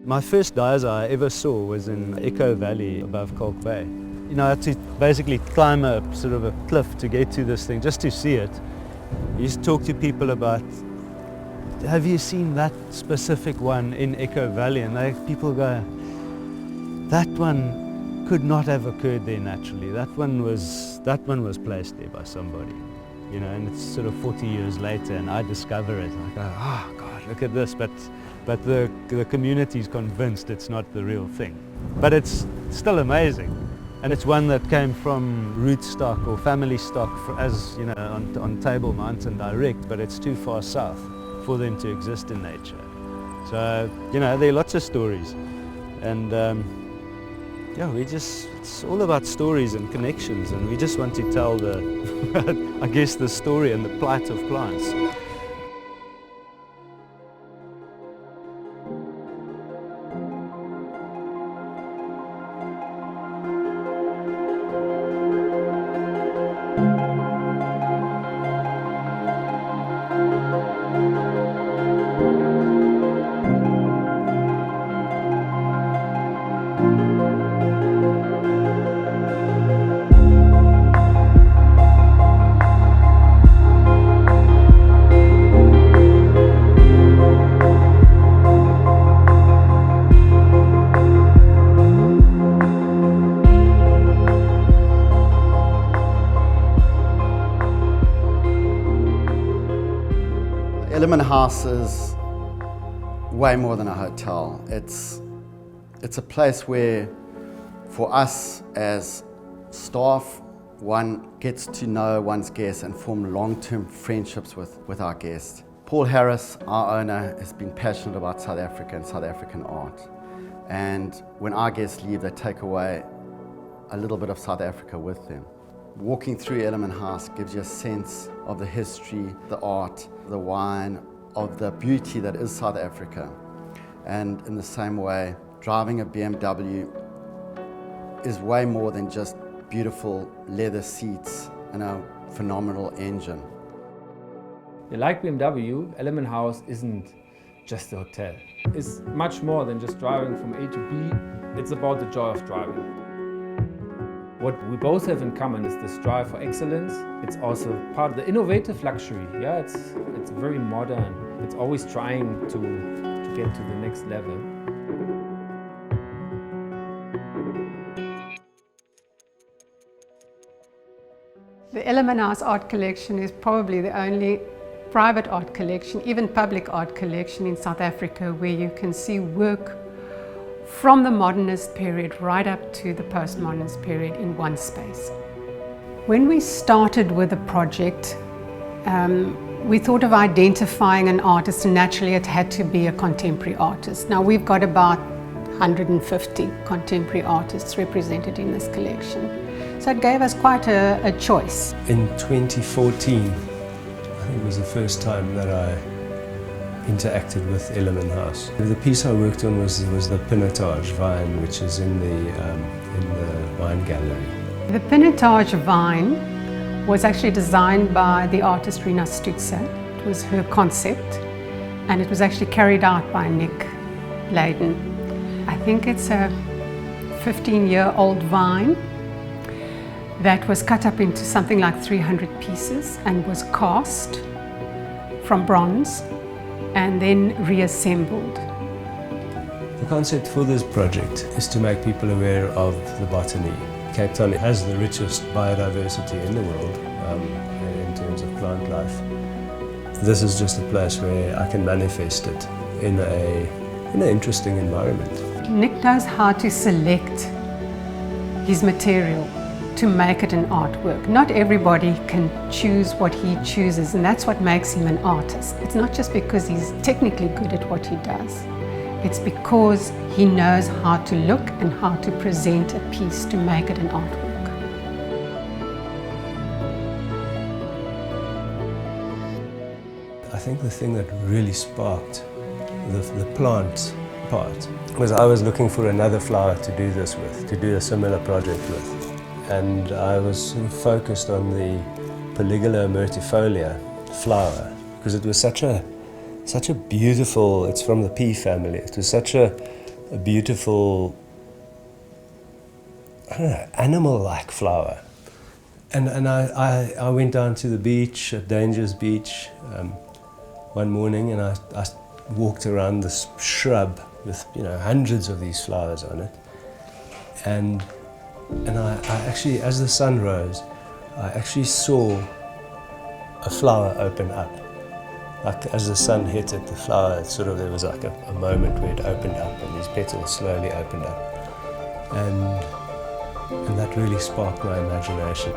My first dyes I ever saw was in Echo Valley above Kalk Bay. You know, I had to basically climb a sort of a cliff to get to this thing, just to see it. You used to talk to people about, have you seen that specific one in Echo Valley? And people go, that one could not have occurred there naturally. That one was placed there by somebody. You know, and it's sort of 40 years later and I discover it. And I go, oh God, look at this. But the community's convinced it's not the real thing. But it's still amazing. And it's one that came from root stock or family stock, as you know, on Table Mountain direct, but it's too far south for them to exist in nature. So, you know, there are lots of stories. And yeah, it's all about stories and connections, and we just want to tell I guess the story and the plight of plants. Ellerman House is way more than a hotel. It's a place where, for us as staff, one gets to know one's guests and form long-term friendships with our guests. Paul Harris, our owner, has been passionate about South Africa and South African art. And when our guests leave, they take away a little bit of South Africa with them. Walking through Ellerman House gives you a sense of the history, the art, the wine, of the beauty that is South Africa. And in the same way, driving a BMW is way more than just beautiful leather seats and a phenomenal engine. Like BMW, Ellerman House isn't just a hotel. It's much more than just driving from A to B. It's about the joy of driving. What we both have in common is this drive for excellence. It's also part of the innovative luxury. Yeah, it's very modern. It's always trying to get to the next level. The Ellerman House art collection is probably the only private art collection, even public art collection in South Africa, where you can see work from the modernist period right up to the postmodernist period in one space. When we started with the project, we thought of identifying an artist, and naturally it had to be a contemporary artist. Now we've got about 150 contemporary artists represented in this collection. So it gave us quite a choice. In 2014, I think it was the first time that I interacted with Ellerman House. The piece I worked on was the pinotage vine, which is in the wine gallery. The pinotage vine was actually designed by the artist Rina Stutzer. It was her concept, and it was actually carried out by Nic Bladen. I think it's a 15-year-old vine that was cut up into something like 300 pieces and was cast from bronze and then reassembled. The concept for this project is to make people aware of the botany. Cape Town has the richest biodiversity in the world in terms of plant life. This is just a place where I can manifest it in an interesting environment. Nic knows how to select his material to make it an artwork. Not everybody can choose what he chooses, and that's what makes him an artist. It's not just because he's technically good at what he does. It's because he knows how to look and how to present a piece to make it an artwork. I think the thing that really sparked the plant part was I was looking for another flower to do this with, to do a similar project with. And I was sort of focused on the Polygala myrtifolia flower because it was such a beautiful, it's from the pea family, it was such a a beautiful, I don't know, animal-like flower. And I went down to the beach, at Dangerous Beach, one morning, and I walked around this shrub with, you know, hundreds of these flowers on it. And I actually, as the sun rose, I actually saw a flower open up. Like as the sun hit it, the flower there was like a moment where it opened up and these petals slowly opened up. And that really sparked my imagination.